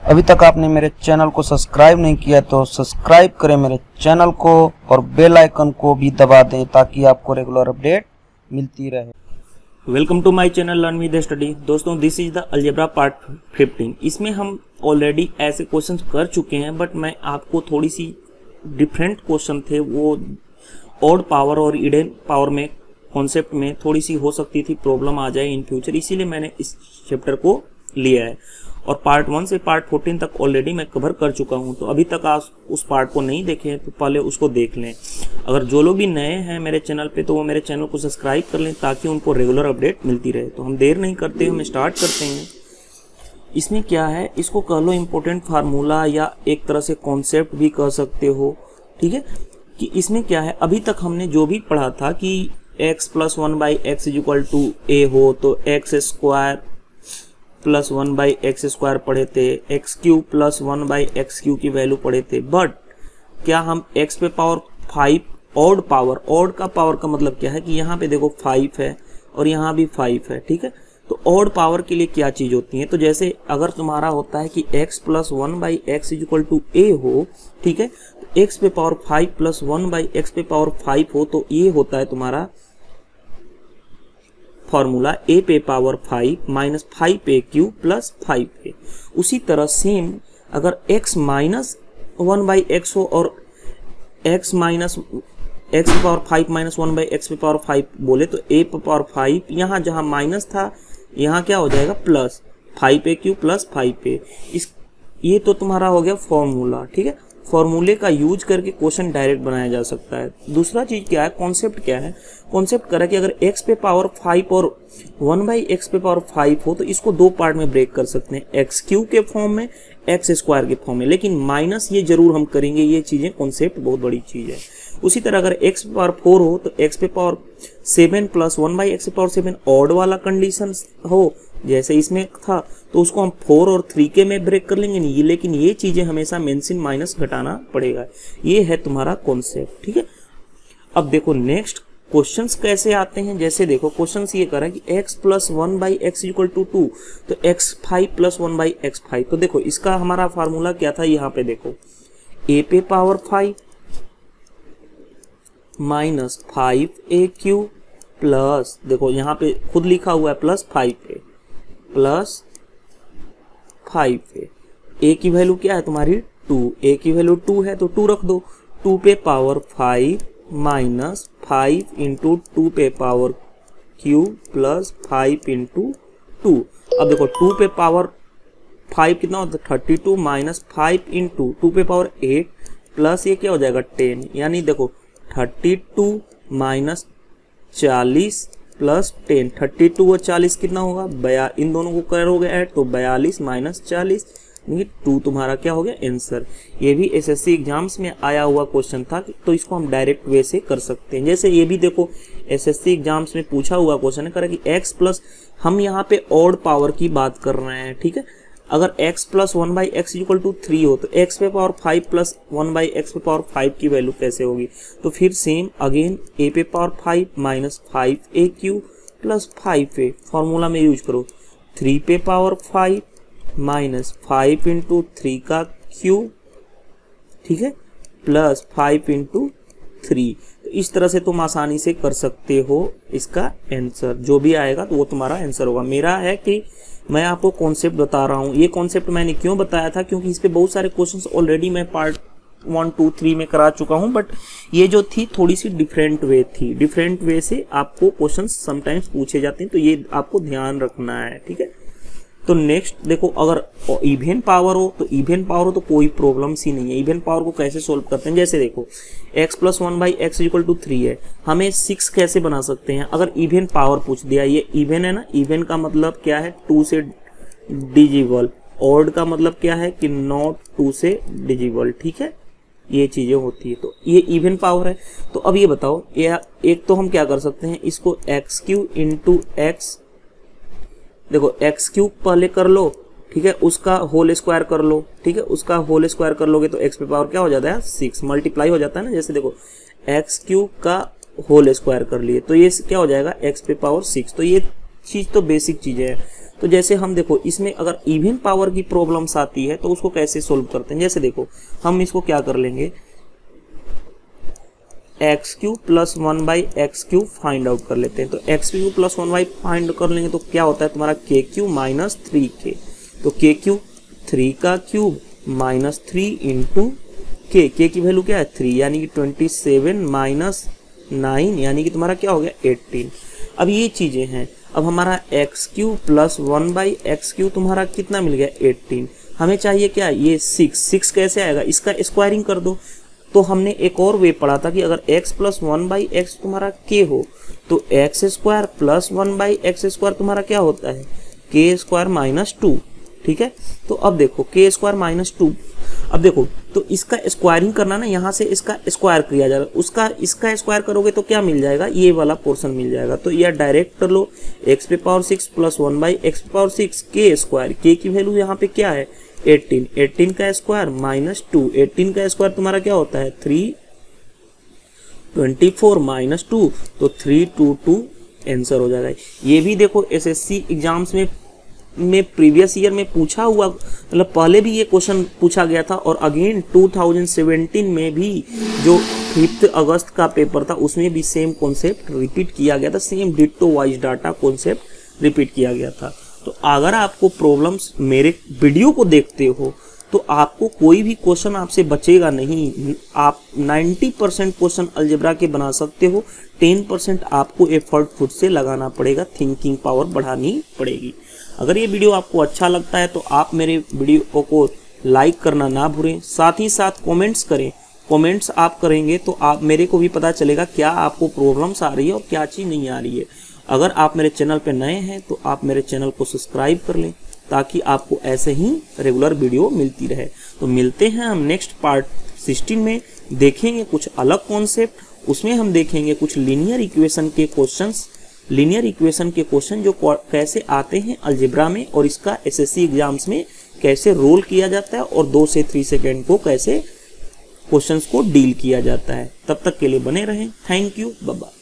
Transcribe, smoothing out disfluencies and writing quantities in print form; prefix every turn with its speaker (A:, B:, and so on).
A: अभी तक आपने मेरे चैनल को सब्सक्राइब नहीं किया तो सब्सक्राइब करें मेरे चैनल को और बेल आइकन को भी दबा दें ताकि आपको रेगुलर अपडेट मिलती रहे।
B: Welcome to my channel learn with study. दोस्तों, this is the algebra part 15। इसमें हम ऑलरेडी ऐसे क्वेश्चंस कर चुके हैं, बट मैं आपको थोड़ी सी डिफरेंट क्वेश्चन थे, वो ऑड पावर और इवन पावर में कॉन्सेप्ट में थोड़ी सी हो सकती थी प्रॉब्लम आ जाए इन फ्यूचर, इसीलिए मैंने इस चैप्टर को लिया है। और पार्ट 1 से पार्ट 14 तक ऑलरेडी मैं कवर कर चुका हूं, तो अभी तक आप उस पार्ट को नहीं देखे हैं तो पहले उसको देख लें। अगर जो लोग भी नए हैं मेरे चैनल पे तो वो मेरे चैनल को सब्सक्राइब कर लें ताकि उनको रेगुलर अपडेट मिलती रहे। तो हम देर नहीं करते, हम स्टार्ट करते हैं। इसमें क्या है, इसको कह लो इम्पोर्टेंट फार्मूला या एक तरह से कॉन्सेप्ट भी कह सकते हो, ठीक है। कि इसमें क्या है, अभी तक हमने जो भी पढ़ा था कि x + 1/x = a हो तो x² + 1/x² पढ़े थे, x³ + 1/x³ की वैल्यू पढ़े थे। बट क्या हम x पे पावर 5 ऑड पावर, ऑड का पावर का मतलब क्या है कि यहाँ पे देखो 5 है और यहाँ भी 5 है, ठीक है। तो ऑड पावर के लिए क्या चीज होती है, तो जैसे अगर तुम्हारा होता है कि x + 1/x = a हो, ठीक है, तो x पे पावर 5 + 1/x पे पावर 5 हो तो ये होता है तुम्हारा फॉर्मूला a पे पावर 5 - 5a³ + 5a। उसी तरह सेम अगर x - 1/x हो और x पे पावर 5 - 1/x पे पावर 5 बोले तो a पे पावर 5, यहाँ जहाँ माइनस था यहाँ क्या हो जाएगा प्लस 5a³ + 5a। ये तो तुम्हारा हो गया फॉर्मूला, ठीक है। फॉर्मूले का यूज करके क्वेश्चन डायरेक्ट बनाया जा सकता है। दूसरा चीज क्या है, कॉन्सेप्ट क्या है, कॉन्सेप्ट करा कि अगर x पे पावर 5 और 1/x पे पावर 5 हो तो इसको दो पार्ट में ब्रेक कर सकते हैं, x³ के फॉर्म में, x² के फॉर्म में, लेकिन माइनस ये जरूर हम करेंगे। ये चीजें कॉन्सेप्ट बहुत बड़ी चीज है। उसी तरह अगर x पे पावर 4 हो तो x पे पावर 7 + 1/x पे पावर 7 ऑड वाला कंडीशन हो जैसे इसमें था तो उसको हम 4 और 3 में ब्रेक कर लेंगे नहीं, लेकिन ये चीजें हमेशा मेंशन माइनस घटाना पड़ेगा। ये है तुम्हारा कॉन्सेप्ट, ठीक है। अब देखो नेक्स्ट क्वेश्चंस कैसे आते हैं। जैसे देखो क्वेश्चंस ये कर रहा है कि x + 1/x = 2 तो x5 + 1/x5। तो देखो इसका हमारा फार्मूला क्या था, यहाँ पे देखो a पे पावर 5 - 5a³ प्लस, देखो यहाँ पे खुद लिखा हुआ है +5a + 5a। a की वैल्यू क्या है तुम्हारी 2, a की वैल्यू 2 है तो 2 रख दो। 2 पे पावर 5 - 5 × 2 पे पावर q + 5 × 2। अब देखो 2 पे पावर 5 कितना होता है 32 - 5 × 2 पे पावर 8 प्लस ये क्या हो जाएगा 10। यानी देखो 32 - 40 + 10, 32 और 40 कितना होगा, इन दोनों को करोगे ऐड तो 42 - 40, 2 तुम्हारा क्या हो गया आंसर। ये भी एसएससी एग्जाम्स में आया हुआ क्वेश्चन था, तो इसको हम डायरेक्ट वे से कर सकते हैं। जैसे ये भी देखो एसएससी एग्जाम्स में पूछा हुआ क्वेश्चन है, करें कि x प्लस, हम यहाँ पे ऑड पावर की बात कर रहे हैं, ठीक है। अगर x + 1/x = 3 हो तो x पे पावर 5 + 1/x पे पावर 5 की वैल्यू कैसे होगी, तो फिर सेम अगेन a पे पावर 5 - 5a³ + 5a फॉर्मूला में यूज करो। 3 पे पावर 5 - 5 × 3 का क्यूब, ठीक है, प्लस 5 × 3। तो इस तरह से तुम आसानी से कर सकते हो इसका आंसर, जो भी आएगा तो वो तुम्हारा आंसर होगा। मेरा है कि मैं आपको कॉन्सेप्ट बता रहा हूँ। ये कॉन्सेप्ट मैंने क्यों बताया था, क्योंकि इस पे बहुत सारे क्वेश्चंस ऑलरेडी मैं पार्ट 1, 2, 3 में करा चुका हूँ, बट ये जो थी थोड़ी सी डिफरेंट वे थी। डिफरेंट वे से आपको क्वेश्चंस समटाइम्स पूछे जाते हैं, तो ये आपको ध्यान रखना है, ठीक है। तो नेक्स्ट देखो, अगर इवन पावर हो तो कोई प्रॉब्लम सी नहीं है। इवन पावर को कैसे सोल्व करते हैं, जैसे देखो x + 1/x = 3 है, हमें 6 कैसे बना सकते हैं। अगर इवन पावर पूछ दिया, ये इवन है ना, इवन का मतलब क्या है 2 से डिजिबल, ऑड का मतलब क्या है कि नॉट 2 से डिजिबल, ठीक है। ये चीजें होती है, तो ये इवन पावर है। तो अब ये बताओ, एक तो हम क्या कर सकते हैं, इसको x³ × x, देखो x³ पहले कर लो, ठीक है, उसका होल स्क्वायर कर लो, ठीक है, उसका होल स्क्वायर कर लोगे तो x पे पावर क्या हो जाता है 6 मल्टीप्लाई हो जाता है ना। जैसे देखो x³ का होल स्क्वायर कर लिए तो ये क्या हो जाएगा x पे पावर 6। तो ये चीज तो बेसिक चीजें है। तो जैसे हम देखो इसमें अगर इवन पावर की प्रॉब्लम्स आती है तो उसको कैसे सोल्व करते हैं, जैसे देखो हम इसको क्या कर लेंगे, x cube plus 1/x cube find out कर लेते हैं। तो एक्स क्यूब प्लस 1 फाइंड कर लेंगे तो क्या होता है तुम्हारा के क्यूब माइनस 3k। तो के क्यूब 3 का क्यूब माइनस 3 इंटू के की वैल्यू क्या है 3, यानी कि 27 माइनस 9 यानी कि तुम्हारा क्या हो गया 18। अब ये चीजें हैं, अब हमारा x cube plus 1/x cube तुम्हारा कितना मिल गया 18। हमें चाहिए क्या, ये 6 कैसे आएगा, इसका स्क्वायरिंग कर दो। तो हमने एक और वे पढ़ा था कि अगर x प्लस 1/x तुम्हारा k हो तो x square plus 1/x square तुम्हारा क्या होता है k स्क्वायर माइनस 2। ठीक है, तो अब देखो k स्क्वायर माइनस 2, अब देखो तो इसका स्क्वायरिंग करना ना, यहाँ से इसका स्क्वायर किया जाएगा, उसका इसका स्क्वायर करोगे तो क्या मिल जाएगा, ये वाला पोर्शन मिल जाएगा। तो यह डायरेक्ट कर लो, x⁻6 plus 1/x⁻6 k square, k की वैल्यू यहाँ पे क्या है 18, 18 का स्क्वायर माइनस 2, 18 का स्क्वायर तुम्हारा क्या होता है 324 माइनस 2, तो 322 आंसर हो जाएगा। ये भी देखो एसएससी एग्जाम्स में प्रीवियस ईयर में पूछा हुआ, मतलब पहले भी ये क्वेश्चन पूछा गया था और अगेन 2017 में भी जो 5 अगस्त का पेपर था उसमें भी सेम कॉन्सेप्ट रिपीट किया गया था, same ditto wise data concept repeat किया गया था। तो अगर आपको प्रॉब्लम्स मेरे वीडियो को देखते हो तो आपको कोई भी क्वेश्चन आपसे बचेगा नहीं, आप 90% क्वेश्चन अलजेब्रा के बना सकते हो, 10% आपको एफर्ट खुद से लगाना पड़ेगा, थिंकिंग पावर बढ़ानी पड़ेगी। अगर ये वीडियो आपको अच्छा लगता है तो आप मेरे वीडियो को लाइक करना ना भूलें, साथ ही साथ कमेंट्स करें। कमेंट्स आप करेंगे तो आप मेरे को भी पता चलेगा क्या आपको प्रॉब्लम्स आ रही है और क्या चीज़ नहीं आ रही है। अगर आप मेरे चैनल पर नए हैं तो आप मेरे चैनल को सब्सक्राइब कर लें ताकि आपको ऐसे ही रेगुलर वीडियो मिलती रहे। तो मिलते हैं हम नेक्स्ट पार्ट 16 में, देखेंगे कुछ अलग कॉन्सेप्ट, उसमें हम देखेंगे कुछ लीनियर इक्वेशन के क्वेश्चंस, लीनियर इक्वेशन के क्वेश्चन जो कैसे आते हैं अलजेब्रा में और इसका एसएससी एग्जाम्स में कैसे रोल किया जाता है और 2 से 3 सेकेंड को कैसे क्वेश्चंस को डील किया जाता है। तब तक के लिए बने रहें, थैंक यू, बाय बाय।